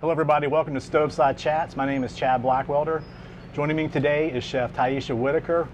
Hello everybody, welcome to Stoveside Chats. My name is Chad Blackwelder. Joining me today is Chef Tiesha Whittaker,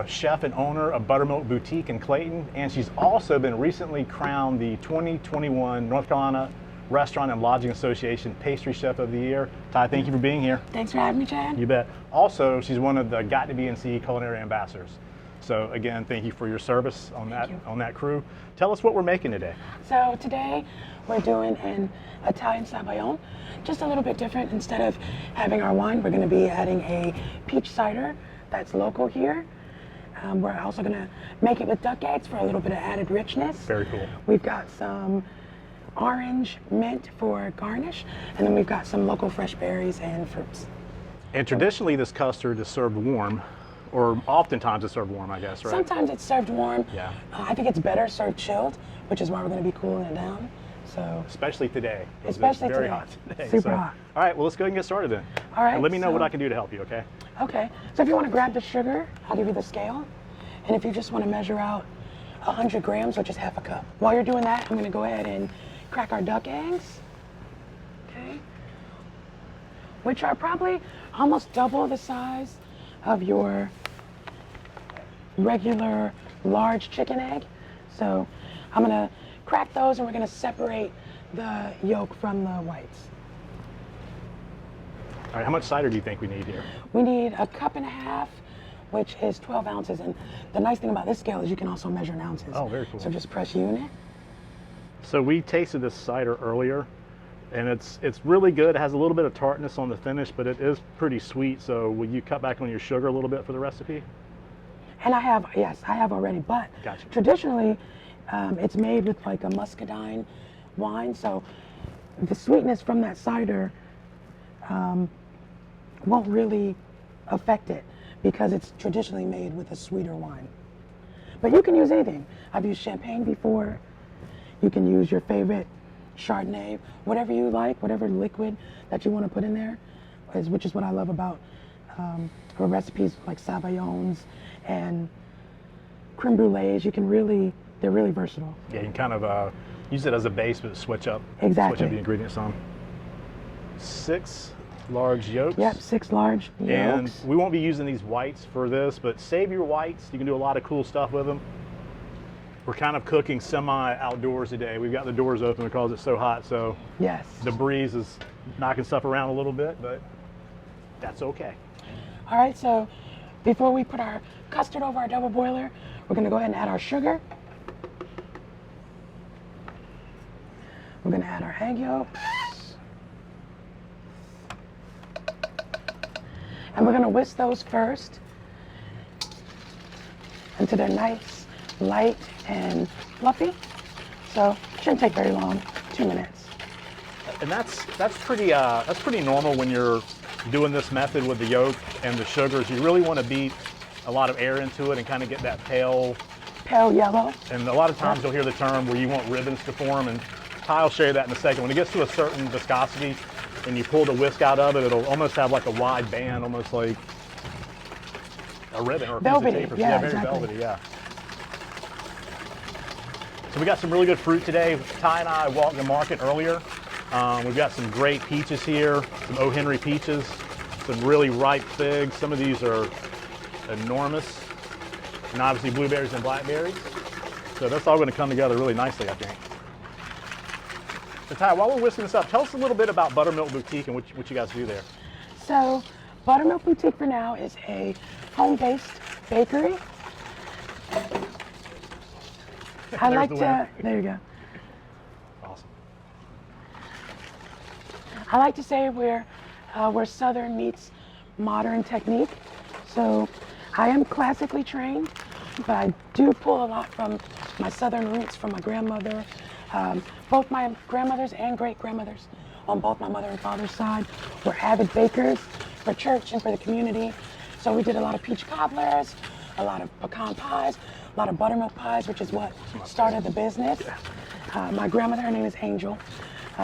chef and owner of Buttermilk Boutique in Clayton, and she's also been recently crowned the 2021 North Carolina Restaurant and Lodging Association Pastry Chef of the Year. Ty, thank you for being here. Thanks for having me, Chad. You bet. Also, she's one of the Got to Be NC culinary ambassadors. So again, thank you for your service on that crew. Tell us what we're making today. So today we're doing an Italian Zabaione, just a little bit different. Instead of having our wine, we're going to be adding a peach cider that's local here. We're also going to make it with duck eggs for a little bit of added richness. Very cool. We've got some orange mint for garnish, and then we've got some local fresh berries and fruits. And traditionally this custard is served warm, or oftentimes it's served warm, I guess, right? Sometimes it's served warm. Yeah. I think it's better served chilled, which is why we're going to be cooling it down. So especially today. Especially it's very today. hot today. Super hot. All right, well, let's go ahead and get started then. All right. And let me know what I can do to help you, okay? Okay. So if you want to grab the sugar, I'll give you the scale. And if you just want to measure out 100 grams, which is half a cup. While you're doing that, I'm going to go ahead and crack our duck eggs. Okay. Which are probably almost double the size of your regular large chicken egg. So I'm going to crack those and we're going to separate the yolk from the whites. All right, how much cider do you think we need here? We need a cup and a half, which is 12 ounces. And the nice thing about this scale is you can also measure in ounces. Oh, very cool. So just press unit. So we tasted this cider earlier, and it's really good. It has a little bit of tartness on the finish, but it is pretty sweet. So will you cut back on your sugar a little bit for the recipe? And I have, yes, I have already, but Gotcha. Traditionally, it's made with like a muscadine wine, so the sweetness from that cider won't really affect it because it's traditionally made with a sweeter wine. But you can use anything. I've used champagne before. You can use your favorite Chardonnay, whatever you like, whatever liquid that you want to put in there, which is what I love about recipes like Zabaiones and creme brulees. You can really, they're really versatile. Yeah, you can kind of use it as a base, but switch up the ingredients on. 6 large yolks. Yep, 6 large yolks. And we won't be using these whites for this, but save your whites. You can do a lot of cool stuff with them. We're kind of cooking semi-outdoors today. We've got the doors open because it's so hot, so yes, the breeze is knocking stuff around a little bit, but that's okay. All right, so before we put our custard over our double boiler, we're going to go ahead and add our sugar. We're going to add our egg yolks. And we're going to whisk those first until they're nice, light, and fluffy. So it shouldn't take very long, 2 minutes. And that's pretty normal when you're doing this method with the yolk and the sugars. You really want to beat a lot of air into it and kind of get that pale yellow. And a lot of times you'll hear the term where you want ribbons to form, and Ty will show you that in a second. When it gets to a certain viscosity and you pull the whisk out of it, it'll almost have like a wide band, almost like a ribbon or a velvety, piece of paper. yeah, very exactly. velvety, yeah. So we got some really good fruit today. Ty and I walked the market earlier. We've got some great peaches here, some O. Henry peaches, some really ripe figs. Some of these are enormous, and obviously blueberries and blackberries. So that's all going to come together really nicely, I think. So Ty, while we're whisking this up, tell us a little bit about Buttermilk Boutique and what you guys do there. So Buttermilk Boutique for now is a home-based bakery. I like to, there you go. Awesome. I like to say where Southern meets modern technique. So I am classically trained, but I do pull a lot from my Southern roots from my grandmother. Both my grandmothers and great-grandmothers on both my mother and father's side were avid bakers for church and for the community. So we did a lot of peach cobblers, a lot of pecan pies, a lot of buttermilk pies, which is what started the business. My grandmother, her name is Angel.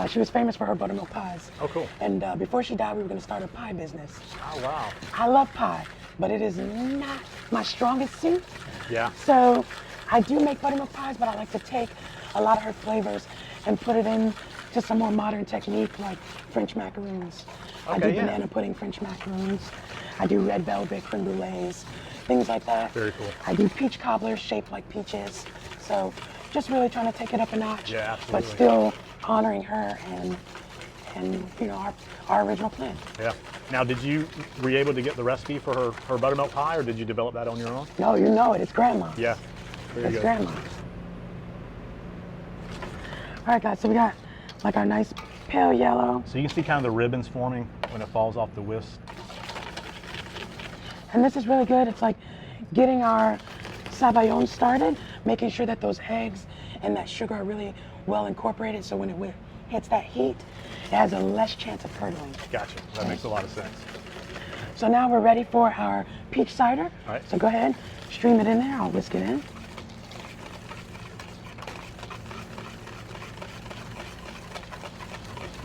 She was famous for her buttermilk pies. Oh, cool. And before she died, we were going to start a pie business. Oh, wow. I love pie, but it is not my strongest suit. Yeah. So I do make buttermilk pies, but I like to take a lot of her flavors and put it in to some more modern technique like French macaroons. I do Okay, yeah. banana pudding French macaroons. I do red velvet creme brulees, things like that. Very cool. I do peach cobblers shaped like peaches. So just really trying to take it up a notch, Yeah, absolutely. but still honoring her and you know, our original plan. Yeah. Now, were you able to get the recipe for her buttermilk pie, or did you develop that on your own? No, you know it. It's grandma. Yeah. Very It's good. grandma. All right, guys. So we got like our nice pale yellow, So you can see kind of the ribbons forming when it falls off the whisk. and this is really good. It's like getting our Zabaione started, making sure that those eggs and that sugar are really well incorporated. So when it hits that heat, it has a less chance of curdling. Gotcha. That makes a lot of sense. So now we're ready for our peach cider. All right. So go ahead, stream it in there. I'll whisk it in.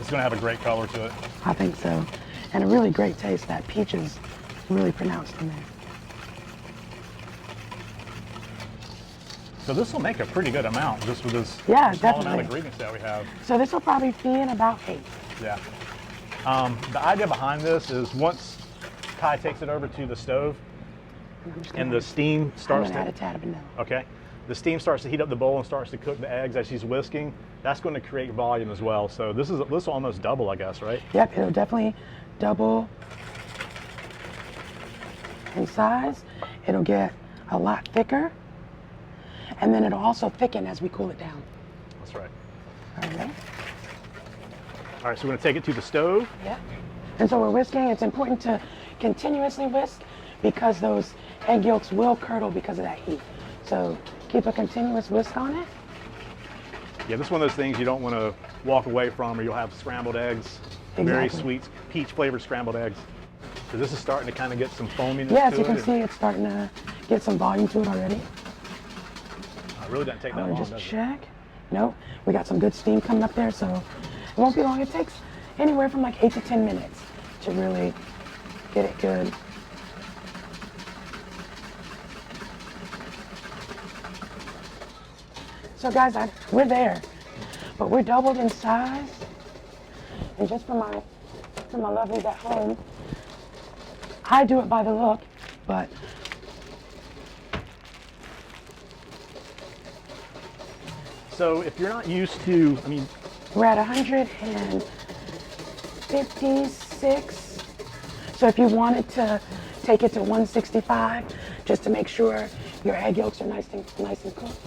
It's going to have a great color to it. I think so. And a really great taste. That peach is really pronounced in there. So this will make a pretty good amount just with this Yeah, small amount definitely. of ingredients that we have. So this will probably be in about 8. Yeah. The idea behind this is once Kai takes it over to the stove I'm just gonna and the add- steam I'm starts gonna add a to, tad of vanilla. okay, the steam starts to heat up the bowl and starts to cook the eggs as she's whisking, that's going to create volume as well. So this will almost double, I guess, right? Yep, it'll definitely double in size. It'll get a lot thicker. And then it'll also thicken as we cool it down. That's right. All right. All right, so we're going to take it to the stove. Yeah. And so we're whisking. It's important to continuously whisk because those egg yolks will curdle because of that heat. So keep a continuous whisk on it. Yeah, this is one of those things you don't want to walk away from, or you'll have scrambled eggs, very Exactly. sweet peach flavored scrambled eggs. So this is starting to kind of get some foaminess Yes, to you it. can and see it's starting to get some volume to it already. It really doesn't take that I'm gonna long, just does it? check. Nope, we got some good steam coming up there, so it won't be long. It takes anywhere from like 8 to 10 minutes to really get it good. So guys, we're there, but we're doubled in size. And just for my lovelies at home, I do it by the look, but So if you're not used to, I mean, we're at 156. So if you wanted to take it to 165, just to make sure your egg yolks are nice and cooked,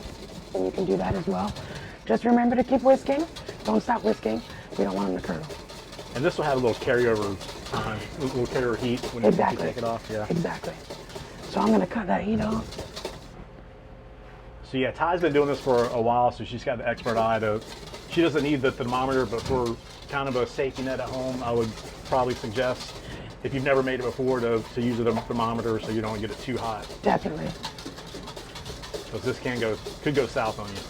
then you can do that as well. Just remember to keep whisking. Don't stop whisking. We don't want them to curdle. and this will have a little carryover time, a little carryover heat when Exactly. you take it off. Yeah. Exactly. So I'm gonna cut that heat off. So yeah, Ty's been doing this for a while, so she's got the expert eye to. She doesn't need the thermometer, but for kind of a safety net at home, I would probably suggest, if you've never made it before, to use a thermometer so you don't get it too hot, Definitely. because this could go south on you.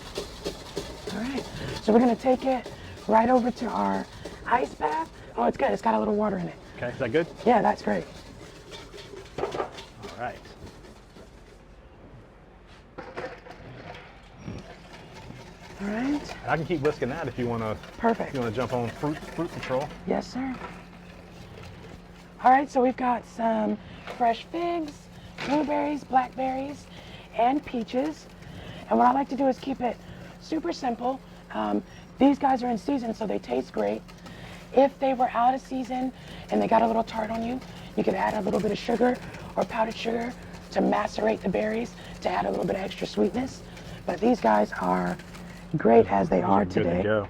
All right. So we're gonna take it right over to our ice bath. Oh, it's good. It's got a little water in it. Okay, is that good? Yeah, that's great. All right. All right. And I can keep whisking that if you want to. Perfect. If you want to jump on fruit control. Yes, sir. All right, so we've got some fresh figs, blueberries, blackberries, and peaches. And what I like to do is keep it super simple. These guys are in season, so they taste great. If they were out of season and they got a little tart on you, you could add a little bit of sugar or powdered sugar to macerate the berries to add a little bit of extra sweetness. But these guys are great as they are Good to today. go.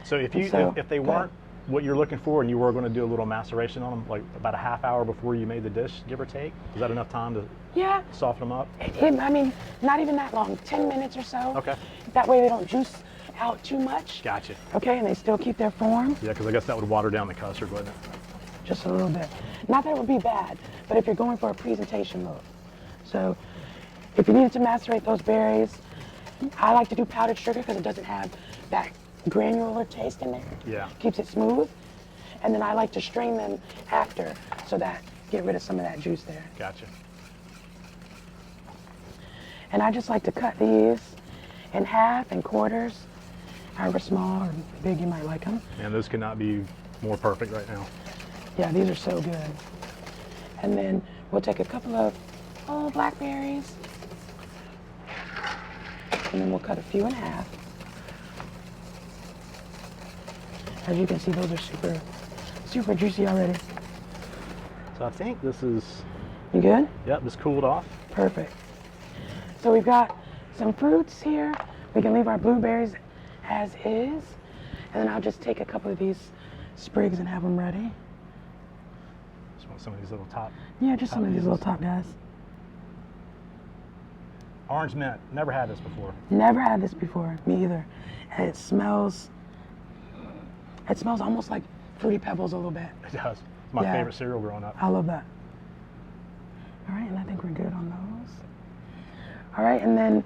So if they go weren't ahead. what you're looking for, and you were going to do a little maceration on them, like about a half hour before you made the dish, give or take, is that enough time to Yeah, soften them up? I mean, not even that long, 10 minutes or so. Okay. That way they don't juice out too much. Gotcha. Okay, and they still keep their form Yeah, because I guess that would water down the custard, wouldn't it? just a little bit. Not that it would be bad, but if you're going for a presentation look. So if you needed to macerate those berries, I like to do powdered sugar because it doesn't have that granular taste in there. Yeah. Keeps it smooth. And then I like to strain them after so that get rid of some of that juice there. Gotcha. And I just like to cut these in half and quarters however small or big you might like them. And those could not be more perfect right now. Yeah, these are so good. And then we'll take a couple of blackberries, and then we'll cut a few in half. As you can see, those are super, super juicy already. So I think this is, You good? yep, this cooled off. Perfect. So we've got some fruits here. We can leave our blueberries as is. And then I'll just take a couple of these sprigs and have them ready. Just want some of these little top. Yeah, just some of these pieces. little top guys. Orange mint, never had this before. Never had this before, me either. And it smells almost like Fruity Pebbles a little bit. It does. It's my Yeah. favorite cereal growing up. I love that. All right, and I think we're good on those. All right, and then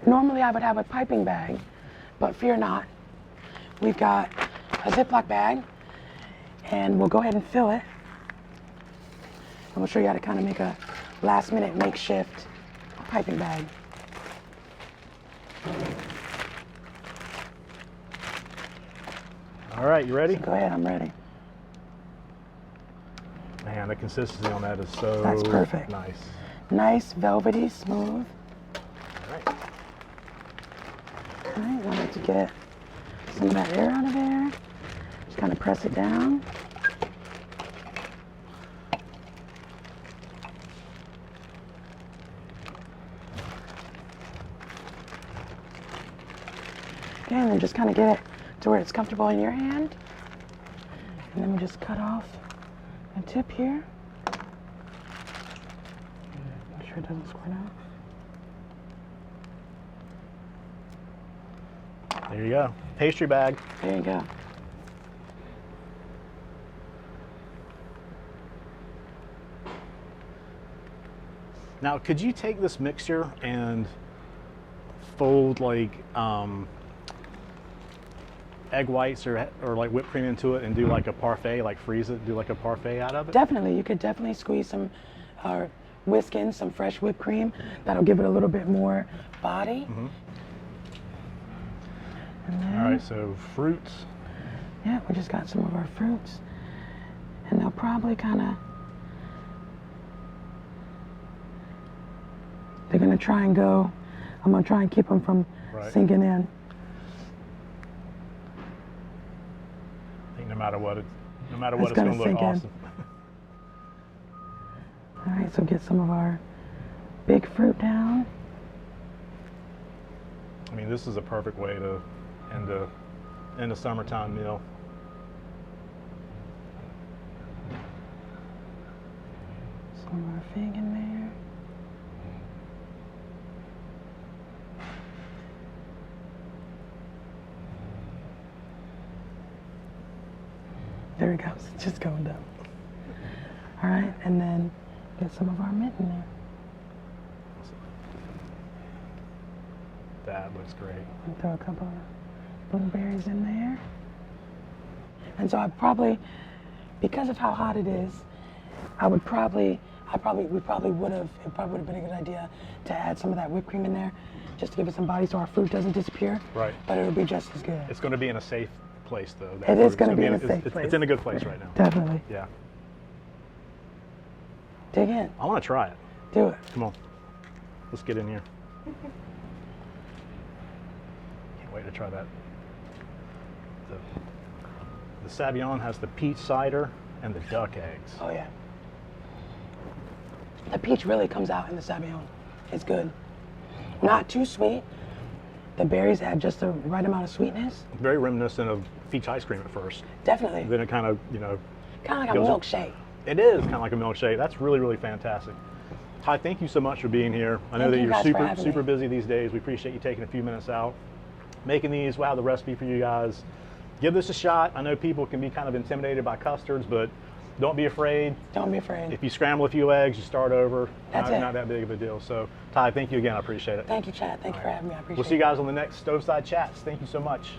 normally I would have a piping bag, but fear not. We've got a Ziploc bag, and we'll go ahead and fill it. And we'll show you how to kind of make a last minute makeshift piping bag. All right, you ready? Go ahead, I'm ready. Man, the consistency on that is so That's perfect. nice. Nice, velvety, smooth. All right. All right, I like to get some of that air out of there. Just kind of press it down. Okay, and then just kind of get it to where it's comfortable in your hand. And then we just cut off a tip here. Make sure it doesn't squirt out. There you go. Pastry bag. There you go. Now, could you take this mixture and fold like egg whites or like whipped cream into it and do like a parfait, like freeze it, do like a parfait out of it? Definitely, you could definitely squeeze some, whisk in some fresh whipped cream. That'll give it a little bit more body. Mm-hmm. And then, All right, so fruits. yeah, we just got some of our fruits. And they'll probably kind of, they're gonna try and go, I'm gonna try and keep them from Right. sinking in. I think no matter what, it's It's gonna gonna look sink in. awesome. All right, so get some of our big fruit down. I mean, this is a perfect way to end a summertime meal. Some of our fig in there. There it goes, it's just going down. All right, and then get some of our mint in there. That looks great. And throw a couple of blueberries in there. And so I probably, because of how hot it is, it probably would have been a good idea to add some of that whipped cream in there, just to give it some body so our fruit doesn't disappear. Right. But it'll be just as good. It's going to be in a safe place, though. It is It's going to be in a it's- safe it's- place. It's in a good place right now. Definitely. Yeah. Dig in. I want to try it. Do it. Come on. Let's get in here. Can't wait to try that. The Zabaione has the peach cider and the duck eggs. Oh yeah. The peach really comes out in the Zabaione. It's good. Not too sweet. The berries add just the right amount of sweetness. Very reminiscent of peach ice cream at first. Definitely. Then it kind of, Kind of like a goes up. milkshake. It is kind of like a milkshake. That's really, really fantastic. Ty, thank you so much for being here. I know Thank that you you're guys for super, having super me. busy these days. We appreciate you taking a few minutes out, making these. We'll have the recipe for you guys. Give this a shot. I know people can be kind of intimidated by custards, but don't be afraid. Don't be afraid. If you scramble a few eggs, you start over. That's not, it. not that big of a deal. So, Ty, thank you again. I appreciate it. Thank you, Chad. Thank you for having me. I appreciate We'll see you it. guys on the next Stoveside Chats. Thank you so much.